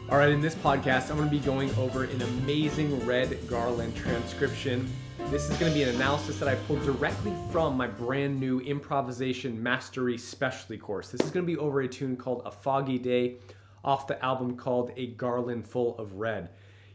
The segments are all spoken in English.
All right, in this podcast, I'm going to be going over an amazing red Garland transcription. This is going to be an analysis that I pulled directly from my brand new Improvisation Mastery Specialty course. This is going to be over a tune called A Foggy Day off the album called A Garland Full of Red.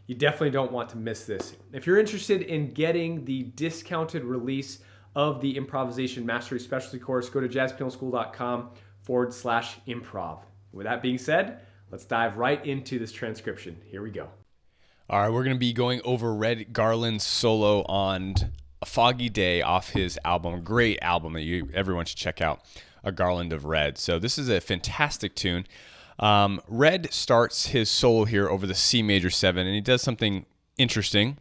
You definitely don't want to miss this. If you're interested in getting the discounted release of the Improvisation Mastery Specialty course, go to jazzpianoschool.com/improv. With that being said, let's dive right into this transcription. Here we go. All right, we're going to be going over Red Garland's solo on A Foggy Day off his album. Great album that everyone should check out, A Garland of Red. So this is a fantastic tune. Red starts his solo here over the C major 7, and he does something interesting.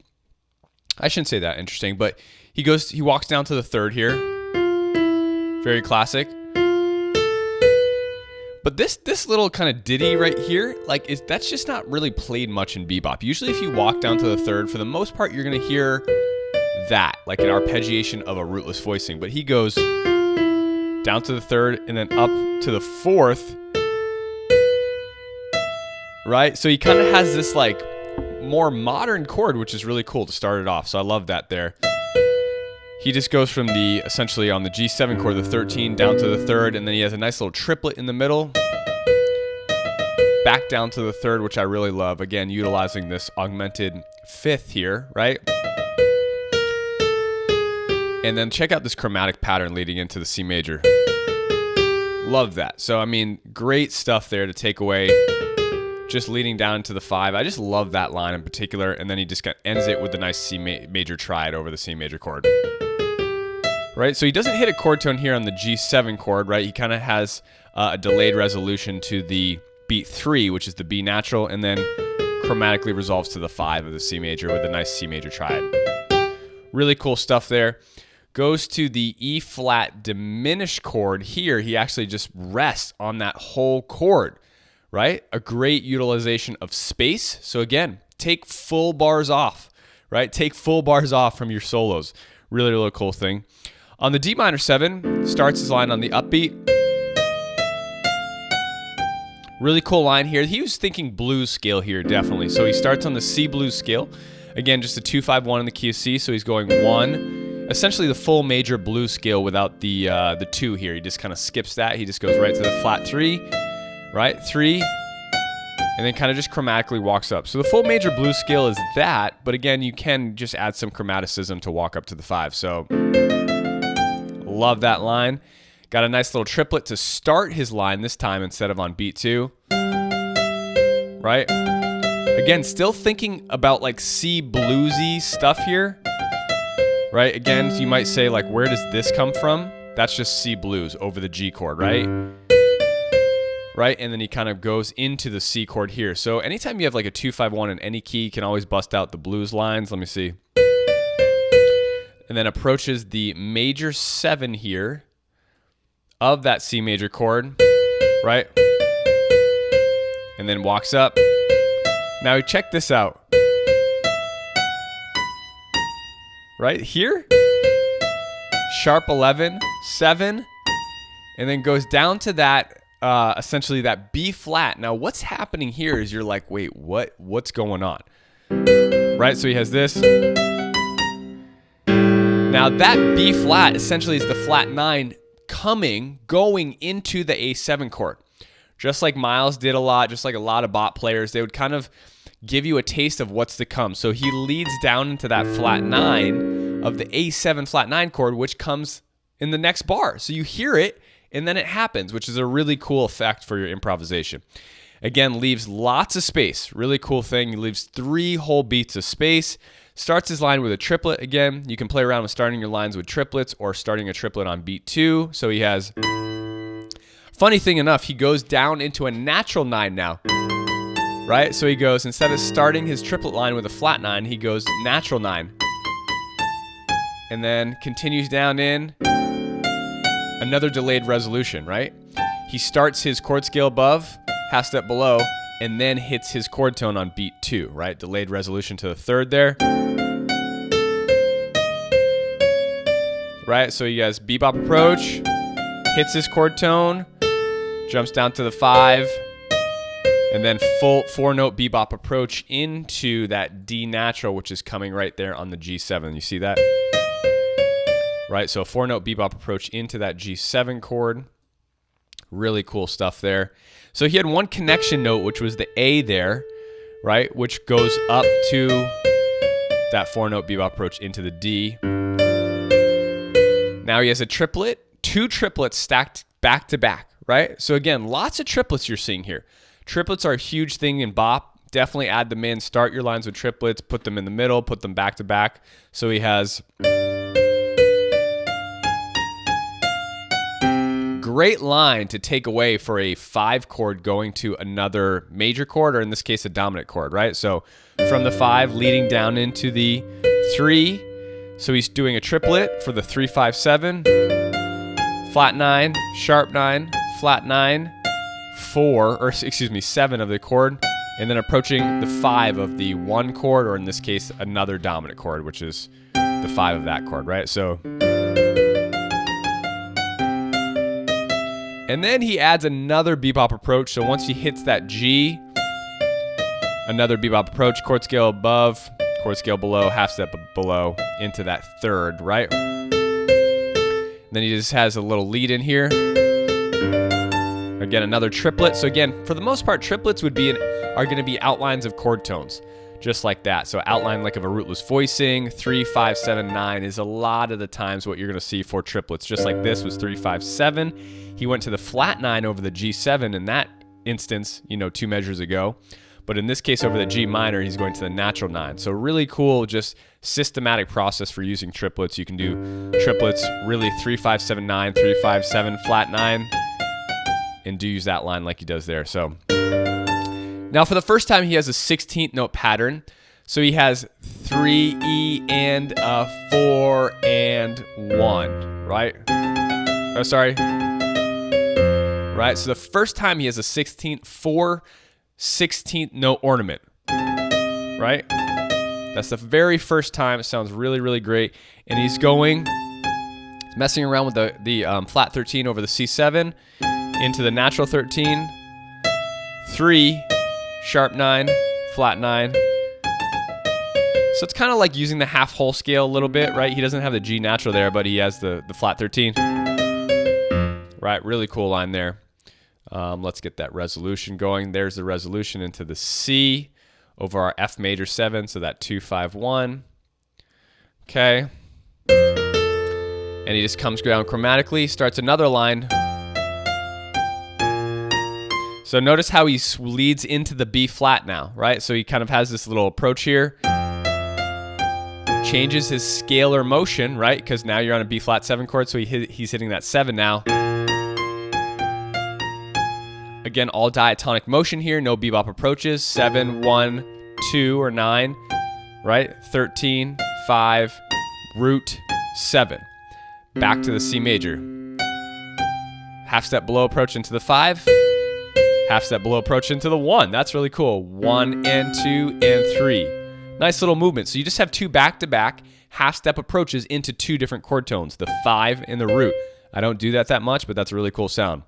I shouldn't say that interesting, but he walks down to the 3rd here. Very classic. But this little kind of ditty right here, that's just not really played much in bebop. Usually if you walk down to the 3rd, for the most part, you're going to hear that, like an arpeggiation of a rootless voicing. But he goes down to the 3rd and then up to the 4th, right? So he kind of has this like more modern chord, which is really cool to start it off. So I love that there. He just goes from essentially on the G7 chord, the 13, down to the 3rd, and then he has a nice little triplet in the middle. Back down to the 3rd, which I really love. Again, utilizing this augmented 5th here, right? And then check out this chromatic pattern leading into the C major. Love that. So, I mean, great stuff there to take away. Just leading down into the 5. I just love that line in particular. And then he just ends it with a nice C major triad over the C major chord. Right, so he doesn't hit a chord tone here on the G7 chord, right? He kind of has a delayed resolution to the beat 3, which is the B natural, and then chromatically resolves to the 5 of the C major with a nice C major triad. Really cool stuff there. Goes to the E flat diminished chord here. He actually just rests on that whole chord, right? A great utilization of space. So again, take full bars off, right? Take full bars off from your solos. Really, really cool thing. On the D minor 7, starts his line on the upbeat. Really cool line here. He was thinking blues scale here, definitely. So he starts on the C blues scale. Again, just a 2-5-1 in the key of C. So he's going 1, essentially the full major blues scale without the 2 here. He just kind of skips that. He just goes right to the flat 3, right? 3, and then kind of just chromatically walks up. So the full major blues scale is that, but again, you can just add some chromaticism to walk up to the 5. So love that line. Got a nice little triplet to start his line this time instead of on beat 2. Right? Again, still thinking about like C bluesy stuff here. Right? Again, you might say like, where does this come from? That's just C blues over the G chord, right? Right? And then he kind of goes into the C chord here. So anytime you have like a 2-5-1 in any key, you can always bust out the blues lines. Let me see. And then approaches the major 7 here of that C major chord, right? And then walks up. Now check this out. Right here, sharp 11, 7, and then goes down to that, essentially that B flat. Now what's happening here is you're like, wait, what's going on? Right, so he has this. Now that B flat essentially is the flat 9 going into the A7 chord. Just like Miles did a lot, just like a lot of bop players, they would kind of give you a taste of what's to come. So he leads down into that flat 9 of the A7 flat 9 chord, which comes in the next bar. So you hear it, and then it happens, which is a really cool effect for your improvisation. Again, leaves lots of space. Really cool thing. He leaves 3 whole beats of space. Starts his line with a triplet. Again, you can play around with starting your lines with triplets or starting a triplet on beat 2. So he has, funny thing enough, he goes down into a natural 9 now. Right? So he goes, instead of starting his triplet line with a flat 9, he goes natural 9. And then continues down in another delayed resolution, right? He starts his chord scale above, half step below, and then hits his chord tone on beat 2, right? Delayed resolution to the 3rd there. Right, so he has bebop approach, hits his chord tone, jumps down to the 5, And then full 4-note bebop approach into that D natural, which is coming right there on the G7. You see that? Right, so 4-note bebop approach into that G7 chord. Really cool stuff there. So he had one connection note, which was the A there, right, which goes up to that 4-note bebop approach into the D. Now he has a triplet, 2 triplets stacked back to back, right? So again, lots of triplets you're seeing here. Triplets are a huge thing in bop. Definitely add them in. Start your lines with triplets, put them in the middle, put them back to back. So he has great line to take away for a 5 chord going to another major chord, or in this case, a dominant chord, right? So from the 5 leading down into the 3. So he's doing a triplet for the 3, 5, 7, flat 9, sharp 9, flat 9, 4, or excuse me, 7 of the chord, and then approaching the 5 of the 1 chord, or in this case, another dominant chord, which is the 5 of that chord, right? So, and then he adds another bebop approach. So once he hits that G, another bebop approach, chord scale above, chord scale below, half step below, into that 3rd, right? Then he just has a little lead in here. Again, another triplet. So again, for the most part, triplets are going to be outlines of chord tones, just like that. So outline like of a rootless voicing. 3, 5, 7, 9 is a lot of the times what you're going to see for triplets. Just like this was 3, 5, 7. He went to the flat 9 over the G7 in that instance, 2 measures ago. But in this case, over the G minor, he's going to the natural 9. So really cool, just systematic process for using triplets. You can do triplets really 3, 5, 7, 9, 3, 5, 7, flat 9. And do use that line like he does there. So now for the first time, he has a 16th note pattern. So he has 3 E and a 4 and 1, right? Oh, sorry. Right. So the first time he has a 16th note ornament, right? That's the very first time. It sounds really, really great. And he's messing around with the flat 13 over the C7. Into the natural 13, 3, sharp 9, flat 9. So it's kind of like using the half whole scale a little bit, right? He doesn't have the G natural there, but he has the flat 13. Right, really cool line there. Let's get that resolution going. There's the resolution into the C over our F major 7, so that 2, 5, 1. Okay. And he just comes down chromatically, starts another line. So notice how he leads into the B flat now, right? So he kind of has this little approach here. Changes his scalar motion, right? Because now you're on a B flat 7 chord, so he's hitting that 7 now. Again, all diatonic motion here, no bebop approaches. 7, 1, 2, or 9, right? 13, 5, root, 7. Back to the C major. Half step below approach into the 5. Half step below approach into the 1. That's really cool. 1 and 2 and 3. Nice little movement. So you just have 2 back-to-back half step approaches into 2 different chord tones, the 5 and the root. I don't do that much, but that's a really cool sound.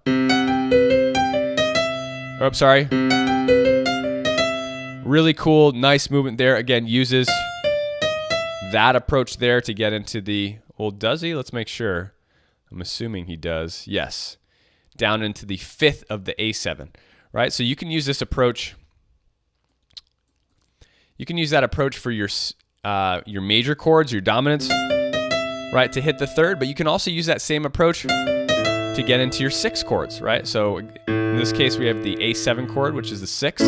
Oh, sorry. Really cool, nice movement there. Again, uses that approach there to get into the, well, does he? Let's make sure. I'm assuming he does. Yes. Down into the 5th of the A7. Right, so you can use this approach. You can use that approach for your major chords, your dominants, right, to hit the 3rd. But you can also use that same approach to get into your 6 chords, right? So in this case, we have the A7 chord, which is the 6.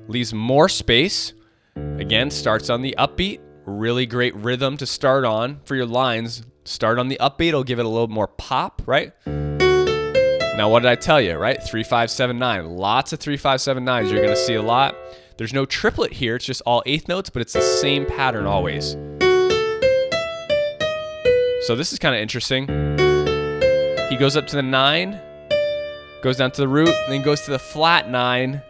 Leaves more space. Again, starts on the upbeat. Really great rhythm to start on for your lines. Start on the upbeat. It'll give it a little more pop, right? Now, what did I tell you, right? 3, 5, 7, 9. Lots of 3, 5, 7, 9s. You're going to see a lot. There's no triplet here. It's just all 8th notes, but it's the same pattern always. So this is kind of interesting. He goes up to the 9, goes down to the root, and then goes to the flat 9,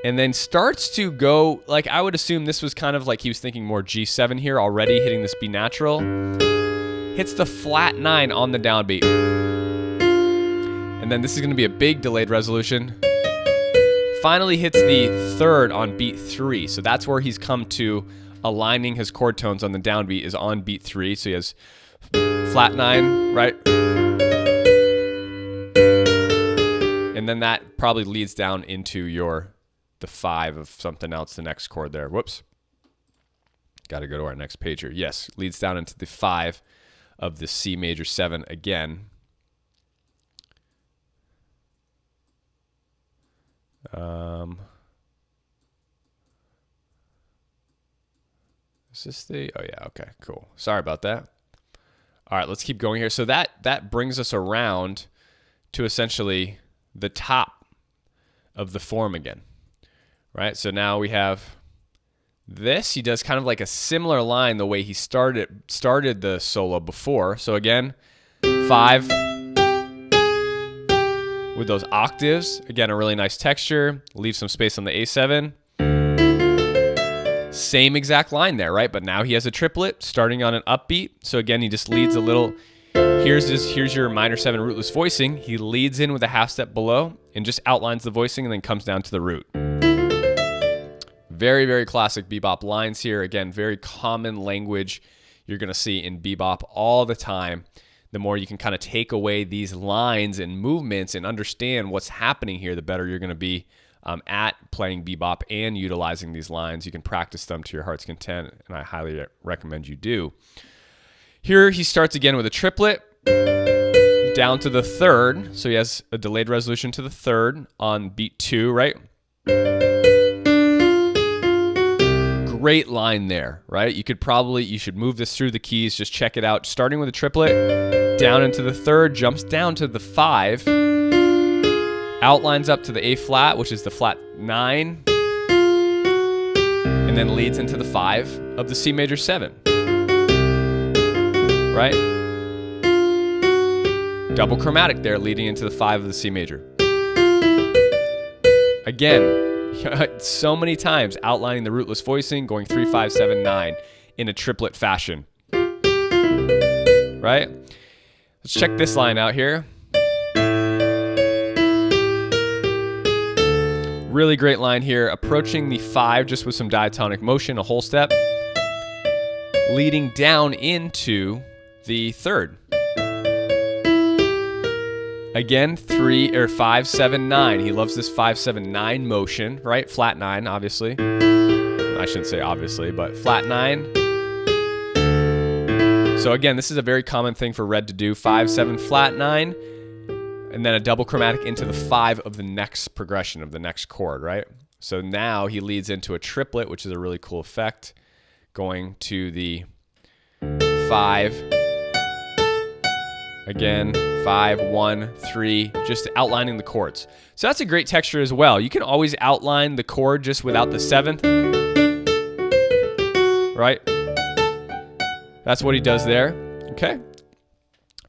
and then starts to go, like I would assume this was kind of like he was thinking more G7 here already, hitting this B natural. Hits the flat 9 on the downbeat. And And then this is going to be a big delayed resolution. Finally hits the third on beat 3. So that's where he's come to aligning his chord tones on the downbeat is on beat 3. So he has flat 9, right? And then that probably leads down into the 5 of something else, the next chord there. Whoops. Got to go to our next page here. Yes, leads down into the 5 of the C major 7 again. Is this the, oh yeah, okay, cool. Sorry about that. All right, let's keep going here. So that brings us around to essentially the top of the form again, right? So now we have this. He does kind of like a similar line the way he started the solo before. So again, 5 with those octaves. Again, a really nice texture. Leave some space on the A7. Same exact line there, right? But now he has a triplet starting on an upbeat. So again, he just leads a little. Here's your minor 7 rootless voicing. He leads in with a half step below and just outlines the voicing and then comes down to the root. Very, very classic bebop lines here. Again, very common language you're going to see in bebop all the time. The more you can kind of take away these lines and movements and understand what's happening here, the better you're going to be at playing bebop and utilizing these lines. You can practice them to your heart's content, and I highly recommend you do. Here he starts again with a triplet down to the 3rd. So he has a delayed resolution to the 3rd on beat 2, right? Great line there, right? You should move this through the keys. Just check it out. Starting with a triplet, down into the 3rd, jumps down to the 5, outlines up to the A flat, which is the flat 9, and then leads into the 5 of the C major 7, right? Double chromatic there, leading into the 5 of the C major. Again, so many times outlining the rootless voicing, going 3, 5, 7, 9 in a triplet fashion. Right? Let's check this line out here. Really great line here. Approaching the 5 just with some diatonic motion, a whole step. Leading down into the 3rd. Again, 3 or 5, 7, 9. He loves this 5, 7, 9 motion, right? Flat 9, obviously. I shouldn't say obviously, but flat 9. So again, this is a very common thing for Red to do. 5, 7, flat 9, and then a double chromatic into the 5 of the next progression of the next chord, right? So now he leads into a triplet, which is a really cool effect, going to the 5. Again, 5, 1, 3, just outlining the chords. So that's a great texture as well. You can always outline the chord just without the 7th, right? That's what he does there, okay?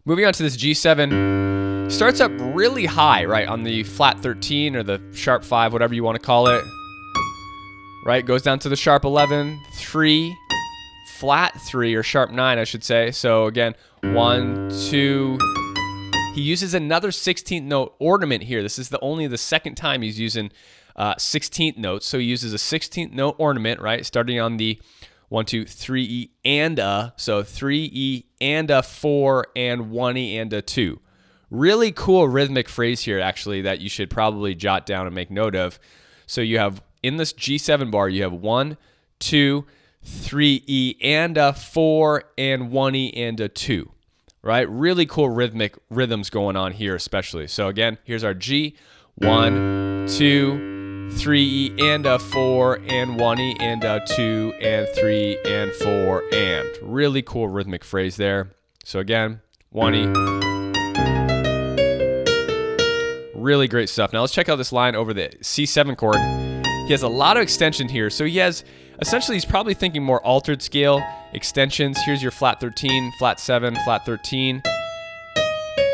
Moving on to this G7, starts up really high, right, on the flat 13 or the sharp 5, whatever you want to call it, right? Goes down to the sharp 11, 3, flat 3 or sharp 9, I should say. So again, 1, 2. He uses another 16th note ornament here. This is only the second time he's using 16th notes. So he uses a 16th note ornament, right? Starting on the 1, 2, 3 E and a. So 3 E and a 4 and 1 E and a 2. Really cool rhythmic phrase here, actually, that you should probably jot down and make note of. So you have in this G7 bar, you have 1, 2, 3 E and a 4 and 1 E and a 2, right? Really cool rhythmic rhythms going on here, especially. So again, here's our G, 1, 2, 3 E and a 4 and 1 E and a 2 and 3 and 4 and. Really cool rhythmic phrase there. So again, 1 E. Really great stuff. Now let's check out this line over the C7 chord. He has a lot of extension here. So he has, essentially he's probably thinking more altered scale extensions. Here's your flat 13, flat 7, flat 13.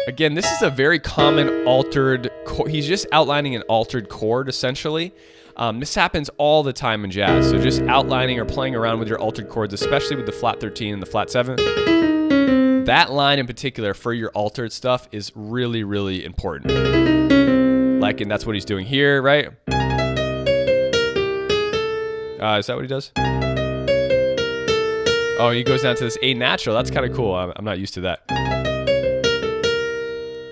Again, this is a very common altered chord. He's just outlining an altered chord, essentially. This happens all the time in jazz. So just outlining or playing around with your altered chords, especially with the flat 13 and the flat 7. That line in particular for your altered stuff is really, really important. Like, and that's what he's doing here, right? Is that what he does? Oh, he goes down to this A natural. That's kind of cool. I'm not used to that.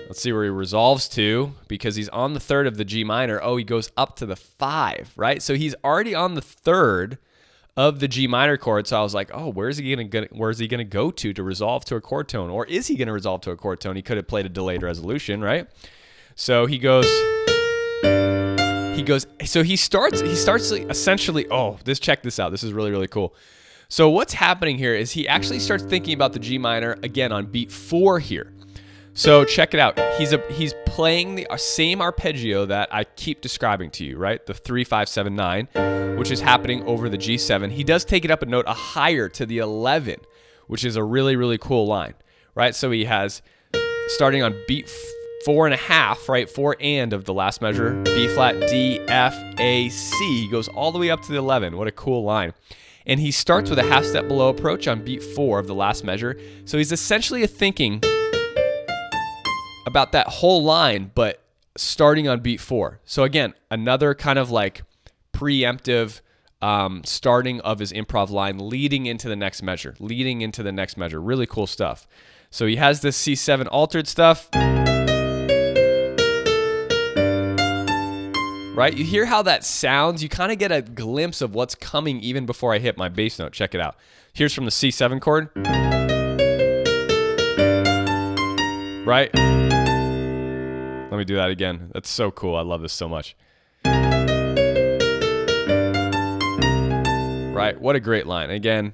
Let's see where he resolves to, because he's on the third of the G minor. Oh, he goes up to the 5, right? So he's already on the third of the G minor chord. So I was like, oh, where's he gonna go to resolve to a chord tone? Or is he gonna resolve to a chord tone? He could have played a delayed resolution, right? So he starts essentially, check this out. This is really, really cool. So what's happening here is he actually starts thinking about the G minor again on beat 4 here. So check it out. He's playing the same arpeggio that I keep describing to you, right? The 3, 5, 7, 9, which is happening over the G7. He does take it up a note higher to the 11, which is a really, really cool line, right? So he has, starting on beat 4.5, right? 4 and of the last measure, B flat, D, F, A, C. He goes all the way up to the 11. What a cool line. And he starts with a half step below approach on beat 4 of the last measure. So he's essentially thinking about that whole line, but starting on beat 4. So again, another kind of like preemptive starting of his improv line, leading into the next measure. Really cool stuff. So he has this C7 altered stuff. Right? You hear how that sounds? You kind of get a glimpse of what's coming even before I hit my bass note. Check it out. Here's from the C7 chord. Right? Let me do that again. That's so cool. I love this so much. Right? What a great line. Again,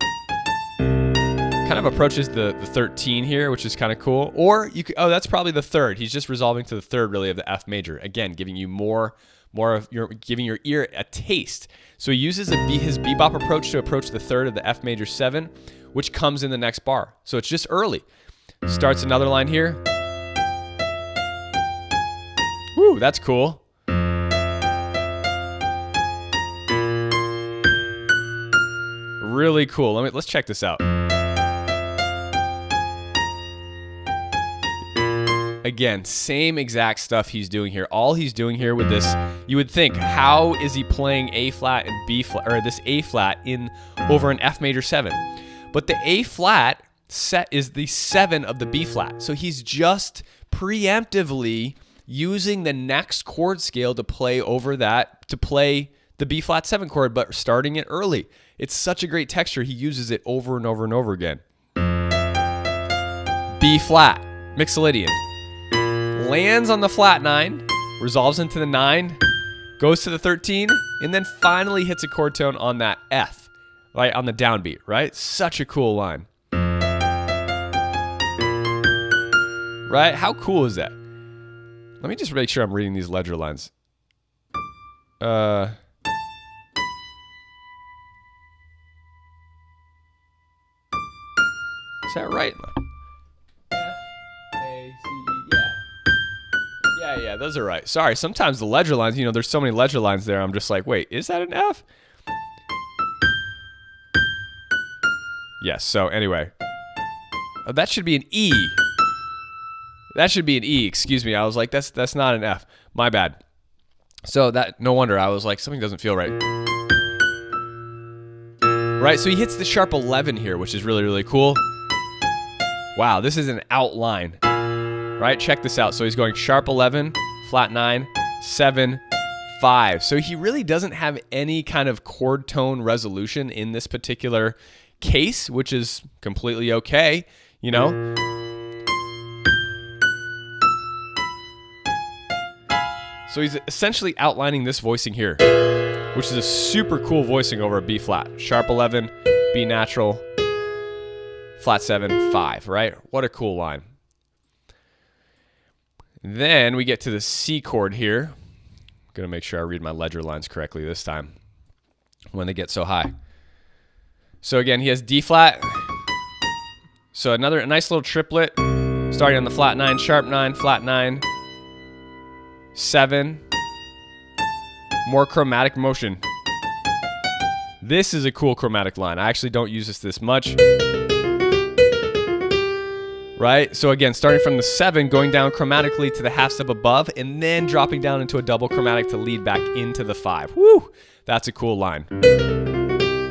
kind of approaches the 13 here, which is kind of cool. Or you could, that's probably the third. He's just resolving to the third really of the F major. Again, giving you more of giving your ear a taste. So he uses his bebop approach to approach the third of the F major 7, which comes in the next bar. So it's just early. Starts another line here. Woo, that's cool. Really cool. Let's check this out. Again, same exact stuff he's doing here. All he's doing here with this, you would think, how is he playing A flat and B flat, or this A flat over an F major 7? But the A flat set is the 7 of the B flat. So he's just preemptively using the next chord scale to play over that, to play the B flat 7 chord, but starting it early. It's such a great texture. He uses it over and over and over again. B flat, Mixolydian. Lands on the flat 9, resolves into the 9, goes to the 13, and then finally hits a chord tone on that F, right, on the downbeat, right? Such a cool line. Right? How cool is that? Let me just make sure I'm reading these ledger lines. Is that right? Yeah, those are right. Sorry, sometimes the ledger lines, there's so many ledger lines there, I'm just like, wait, is that an F? Yes, so anyway. Oh, that should be an E. That should be an E, excuse me. I was like, that's not an F. My bad. So no wonder, I was like, something doesn't feel right. Right, so he hits the sharp 11 here, which is really, really cool. Wow, this is an outline. Right, check this out. So he's going sharp 11, flat 9, 7, 5. So he really doesn't have any kind of chord tone resolution in this particular case, which is completely okay, So he's essentially outlining this voicing here, which is a super cool voicing over a B flat. Sharp 11, B natural, flat 7, 5, right? What a cool line. Then we get to the C chord here. I'm going to make sure I read my ledger lines correctly this time when they get so high. So again, he has D flat. So a nice little triplet starting on the flat 9, sharp 9, flat 9, 7. More chromatic motion. This is a cool chromatic line. I actually don't use this much. right? So again, starting from the 7, going down chromatically to the half step above, and then dropping down into a double chromatic to lead back into the 5. Woo! That's a cool line.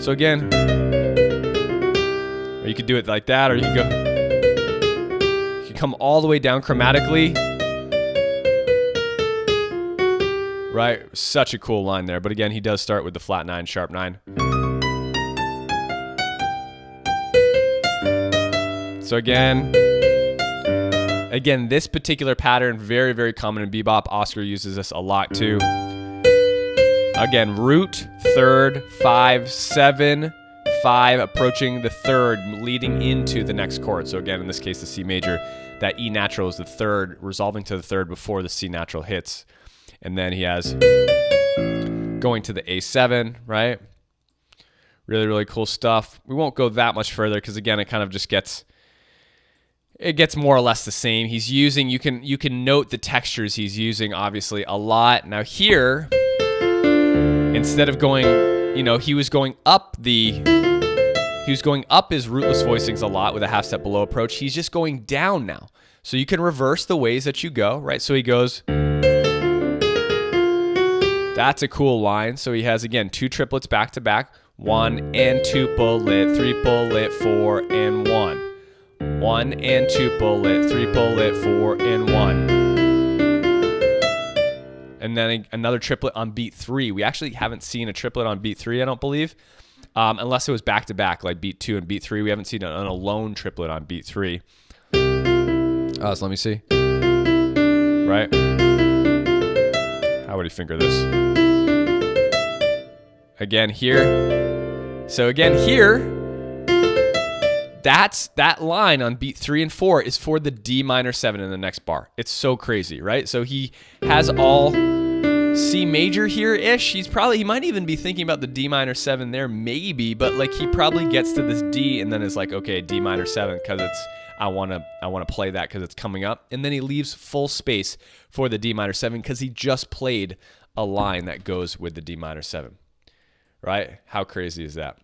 So again, or you could do it like that, or you can come all the way down chromatically. Right? Such a cool line there. But again, he does start with the flat 9, sharp 9. So again, this particular pattern, very, very common in bebop. Oscar uses this a lot too. Again, root, 3rd, 5, 7, 5, approaching the 3rd, leading into the next chord. So again, in this case, the C major, that E natural is the 3rd, resolving to the 3rd before the C natural hits. And then he has going to the A7, right? Really, really cool stuff. We won't go that much further because again, it kind of just gets more or less the same. He's using, you can note the textures he's using obviously a lot. Now here, instead of going, he was going up his rootless voicings a lot with a half step below approach. He's just going down now. So you can reverse the ways that you go, right? So he goes, that's a cool line. So he has, again, 2 triplets back to back, 1 and 2 bullet, 3 bullet, 4 and 1. 1 and 2 bullet, 3 bullet, 4 and 1. And then another triplet on beat 3. We actually haven't seen a triplet on beat 3, I don't believe. Unless it was back to back, like beat 2 and beat 3. We haven't seen an alone triplet on beat 3. So let me see. Right? How would he finger this? Again here. So again here, that line on beat 3 and 4 is for the D minor 7 in the next bar. It's so crazy, right? So he has all C major here-ish. He might even be thinking about the D minor 7 there, maybe, but like he probably gets to this D and then is like, okay, D minor 7 because I want to play that because it's coming up, and then he leaves full space for the D minor 7 because he just played a line that goes with the D minor 7, right? How crazy is that?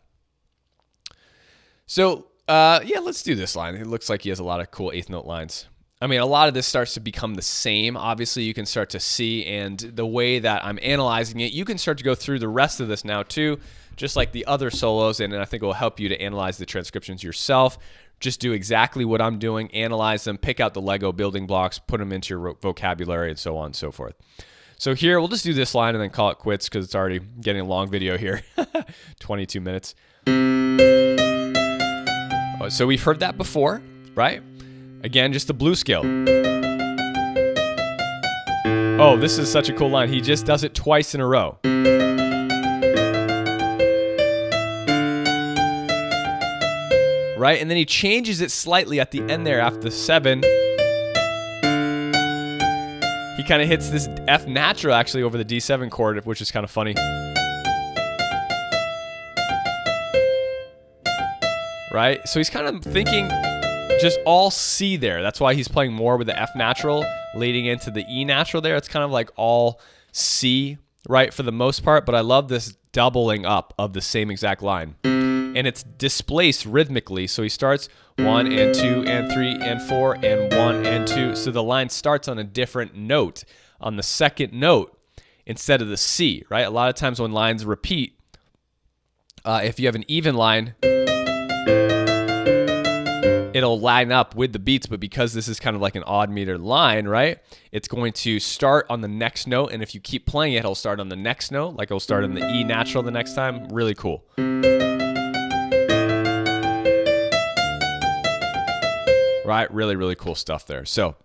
So yeah, let's do this line. It looks like he has a lot of cool 8th note lines. I mean, a lot of this starts to become the same. Obviously, you can start to see, and the way that I'm analyzing it, you can start to go through the rest of this now too, just like the other solos, and I think it will help you to analyze the transcriptions yourself. Just do exactly what I'm doing, analyze them, pick out the Lego building blocks, put them into your vocabulary, and so on and so forth. So here, we'll just do this line and then call it quits because it's already getting a long video here, 22 minutes. So we've heard that before, right? Again, just the blues scale. Oh, this is such a cool line. He just does it twice in a row. Right? And then he changes it slightly at the end there after the 7. He kind of hits this F natural actually over the D7 chord, which is kind of funny. Right? So he's kind of thinking just all C there. That's why he's playing more with the F natural leading into the E natural there. It's kind of like all C, right, for the most part. But I love this doubling up of the same exact line. And it's displaced rhythmically. So he starts 1 and 2 and 3 and 4 and 1 and 2. So the line starts on a different note, on the second note instead of the C, right? A lot of times when lines repeat, if you have an even line, it'll line up with the beats, but because this is kind of like an odd meter line, right? It's going to start on the next note, and if you keep playing it, it'll start on the next note, like it'll start on the E natural the next time. Really cool. Right? Really, really cool stuff there. So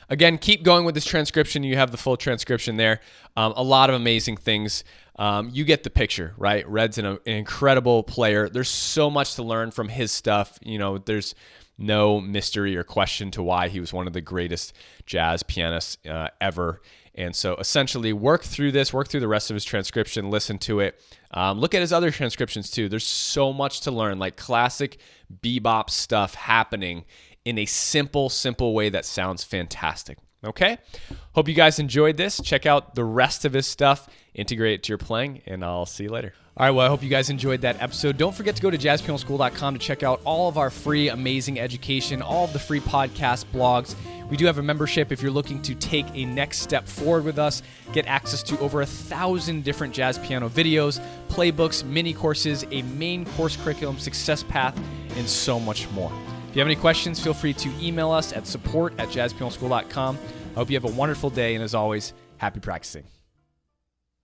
again, keep going with this transcription. You have the full transcription there. A lot of amazing things. You get the picture, right? Red's an incredible player. There's so much to learn from his stuff. You know, there's no mystery or question to why he was one of the greatest jazz pianists ever. And so essentially work through this, work through the rest of his transcription, listen to it. Look at his other transcriptions too. There's so much to learn, like classic bebop stuff happening in a simple way that sounds fantastic. Okay? Hope you guys enjoyed this. Check out the rest of his stuff, integrate it to your playing, and I'll see you later. All right, well, I hope you guys enjoyed that episode. Don't forget to go to jazzpianoschool.com to check out all of our free, amazing education, all of the free podcasts, blogs. We do have a membership if you're looking to take a next step forward with us, get access to over 1,000 different jazz piano videos, playbooks, mini courses, a main course curriculum, success path, and so much more. If you have any questions, feel free to email us at support@jazzpianoschool.com. I hope you have a wonderful day, and as always, happy practicing.